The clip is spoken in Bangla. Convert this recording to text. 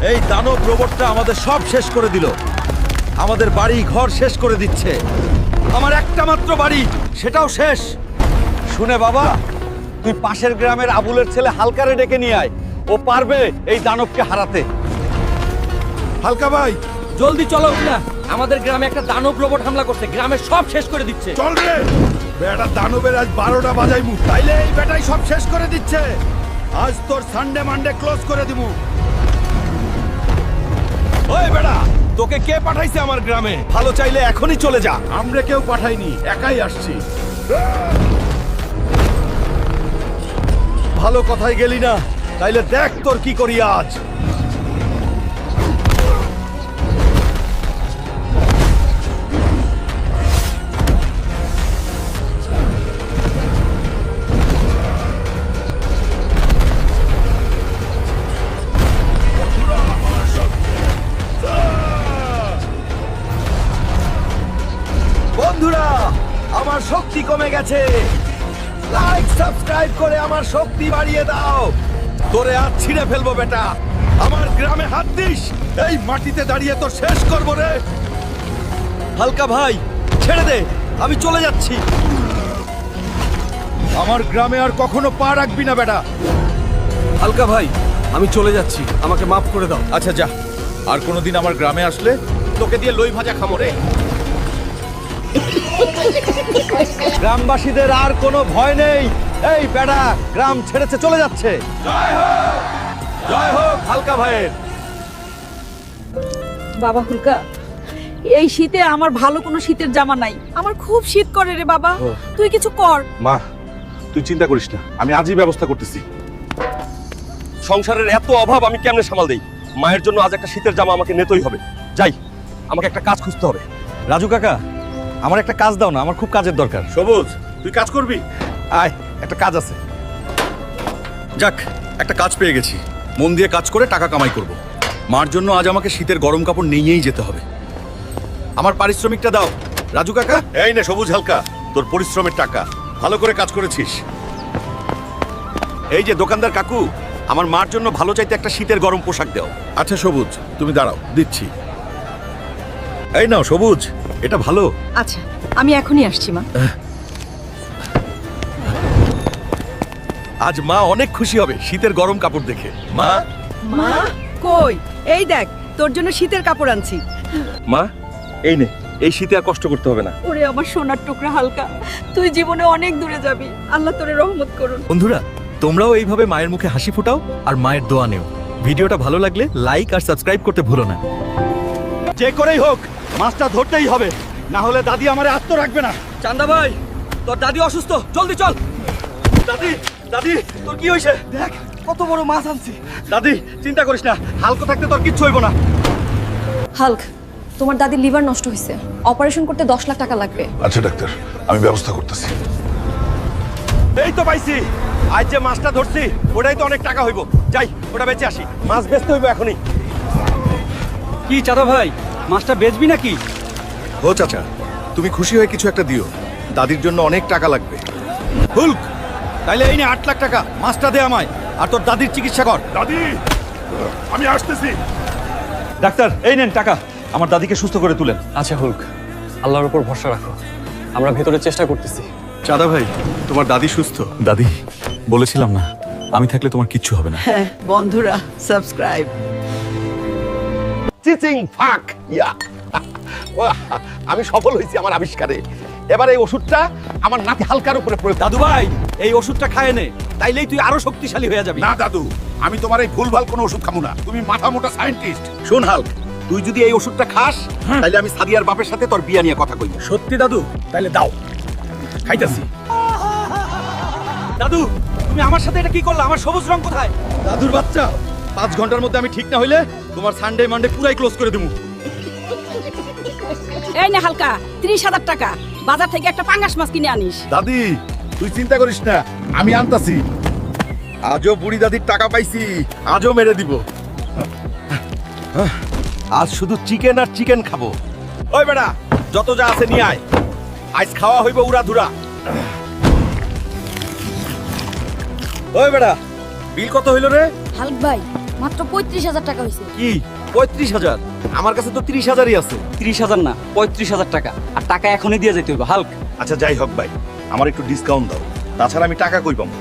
এই দানব রোবটটা আমাদের সব শেষ করে দিল। আমাদের বাড়ি ঘর শেষ করে দিচ্ছে। আমার একটা মাত্র বাড়ি, সেটাও শেষ। শুনে বাবা, তুই পাশের গ্রামের আবুলের ছেলে হালকারে ডেকে নিয়ে আয়। ও পারবে এই দানবকে হারাতে। হালকা ভাই, জলদি চলো না, আমাদের গ্রামে একটা দানব রোবট হামলা করছে, গ্রামের সব শেষ করে দিচ্ছে। চল রে। বেটা দানবের আজ 12টা বাজাই মুখ, তাইলে এই বেটাই সব শেষ করে দিচ্ছে। আজ তোর সানডে মানডে ক্লোজ করে দিমু। ওই বেটা, তোকে কে পাঠাইছে আমার গ্রামে? ভালো চাইলে এখনই চলে যা। আমরা কেউ পাঠাইনি, একাই আসছি। ভালো কথাই গেলি না, তাইলে দেখ তোর কি করি আজ। বন্ধুরা, আমার শক্তি কমে গেছে। লাইক সাবস্ক্রাইব করে আমার শক্তি বাড়িয়ে দাও। তোরে আজ ছিঁড়ে ফেলবো বেটা। আমার গ্রামে হাত দিস, এই মাটিতে দাঁড়িয়ে তো শেষ করবো রে। হালকা ভাই, ছেড়ে দে, আমি চলে যাচ্ছি। আমার গ্রামে আর কখনো পা রাখবি না বেটা। হালকা ভাই, আমি চলে যাচ্ছি, আমাকে মাফ করে দাও। আচ্ছা যা, আর কোনোদিন আমার গ্রামে আসলে তোকে দিয়ে লই ভাজা খাবো রে। গ্রামবাসীদের আর কোনো ভয় নেই। এই বেড়া গ্রাম ছেড়েছে চলে যাচ্ছে। জয় হোক হালকা ভাইয়ের। বাবা হুলকা, এই শীতে আমার ভালো কোনো শীতের জামা নাই, আমার খুব শীত করে রে বাবা। তুই কিছু কর। মা, তুই চিন্তা করিস না, আমি আজই ব্যবস্থা করতেছি। সংসারের এত অভাব আমি কেমনে সামাল দেই? মায়ের জন্য আজ একটা শীতের জামা আমাকে নিতেই হবে। যাই, আমাকে একটা কাজ খুঁজতে হবে। রাজু কাকা, আমার একটা কাজ দাও না, আমার খুব কাজের দরকার। সবুজ, তুই কাজ করবি? আয়, একটা কাজ আছে। যাক, একটা কাজ পেয়ে গেছি। মন দিয়ে কাজ করে টাকা কামাই করব। মার জন্য আজ আমাকে শীতের গরম কাপড় নিয়েই যেতে হবে। আমার পারিশ্রমিকটা দাও রাজু কাকা। এই নে সবুজ হালকা, তোর পরিশ্রমের টাকা। ভালো করে কাজ করেছিস। এই যে দোকানদার কাকু, আমার মার জন্য ভালো চাইতে একটা শীতের গরম পোশাক দাও। আচ্ছা সবুজ, তুমি দাঁড়াও, দিচ্ছি। এই নাও সবুজ, এটা ভালো। আচ্ছা, আমি এখনই আসছি মা। আজ মা অনেক খুশি হবে শীতের গরম কাপড় দেখে। মা, মা কই? এই দেখ, তোর জন্য শীতের কাপড় আনছি। মা এই নে, এই শীতে আর কষ্ট করতে হবে না। ওরে আমার সোনার টুকরা হালকা, তুই জীবনে অনেক দূরে যাবি, আল্লাহ তোরে রহমত করুন। বন্ধুরা, তোমরাও এইভাবে মায়ের মুখে হাসি ফোটাও আর মায়ের দোয়া নেও। ভিডিওটা ভালো লাগলে লাইক আর সাবস্ক্রাইব করতে ভুলো না। যে করেই হোক মাছটা ধরতেই হবে, না হলে দাদি আমারে আস্ত রাখবে না। চান্দা ভাই, তোর দাদি অসুস্থ, জলদি চল। দাদি, দাদি তোর কি হয়েছে? দেখ কত বড় মাছ আনছি। দাদি চিন্তা করিস না, হালকা থাকতে তোর কিচ্ছু হইব না। হাল্ক, তোমার দাদির লিভার নষ্ট হয়েছে, অপারেশন করতে 10 লাখ টাকা লাগবে। আচ্ছা ডাক্তার, আমি ব্যবস্থা করতেছি। এই তো পাইছি, আজ যে মাছটা ধরছি ওটাই তো অনেক টাকা হইব। যাই, ওটা বেঁচে আসি। মাছ বেচতে হইব এখনই। কি চাঁদা ভাই, মাছটা বেচবি নাকি? ও চাচা, তুমি খুশি হয়ে কিছু একটা দিও, দাদির জন্য অনেক টাকা লাগবে। হুলক, তাইলে এই নে 8 লাখ টাকা, মাছটা দে আমায়, আর তোর দাদির চিকিৎসা কর। দাদি, আমি আসতেছি। ডাক্তার, এই নেন টাকা, আমার দাদিকে সুস্থ করে তুলেন। আচ্ছা হুলক, আল্লাহর উপর ভরসা রাখো, আমরা ভেতরে চেষ্টা করতেছি। চাঁদা ভাই, তোমার দাদি সুস্থ? দাদি, বলেছিলাম না, আমি থাকলে তোমার কিচ্ছু হবে না। হ্যাঁ বন্ধুরা, সাবস্ক্রাইব। চিচিং ফাক ইয়া। আমি সফল হয়েছি আমার আবিষ্কারে। এবার এই ওষুধটা আমার নাতি হালকার উপরে প্রয়োগ। দাদু ভাই, এই ওষুধটা খায় নে, তাইলেই তুই আরো শক্তিশালী হয়ে যাবি। না দাদু, আমি তোমার এই ভুলভাল কোনো ওষুধ খাবো না। তুমি মাথা মোটা সায়েন্টিস্ট। শোন হাল্ক, তুই যদি এই ওষুধটা খাস তাইলে আমি সাদিয়ার বাপের সাথে তোর বিয়া নিয়ে কথা কইব। সত্যি দাদু? তাইলে দাও, খাইতাছি। দাদু, তুমি আমার সাথে এটা কি করলে? আমার সবুজ রং কোথায়? দাদুর বাচ্চা, 5 ঘন্টার মধ্যে আমি ঠিক না হইলে তোমার সানডে মানডে পুরাই ক্লোজ করে দেবো। এই নে হালকা, 30,000 টাকা, বাজার থেকে একটা পাঙ্গাস মাছ কিনে আনিস। দাদি, তুই চিন্তা করিস না, আমি আনতাছি। আজও বুড়ি দাদির টাকা পাইছি, আজও মেরে দিব। আজ শুধু চিকেন আর চিকেন খাবো। ওই বেটা, যত যা আছে নিয়ে আয়, আজ খাওয়া হইব উড়াধুরা। ওই বেটা, বিল কত হইল রে? হাল্ক ভাই, মাত্র 35,000 টাকা হয়েছে। কি 35,000? আমার কাছে তো 30,000ই আছে। 30,000 না, 35,000 টাকা। আর টাকা এখনই দিয়ে যেতে হইব হাল্ক। আচ্ছা যাই হোক ভাই, আমার একটু ডিসকাউন্ট দাও, তাছাড়া আমি টাকা কই পাবো?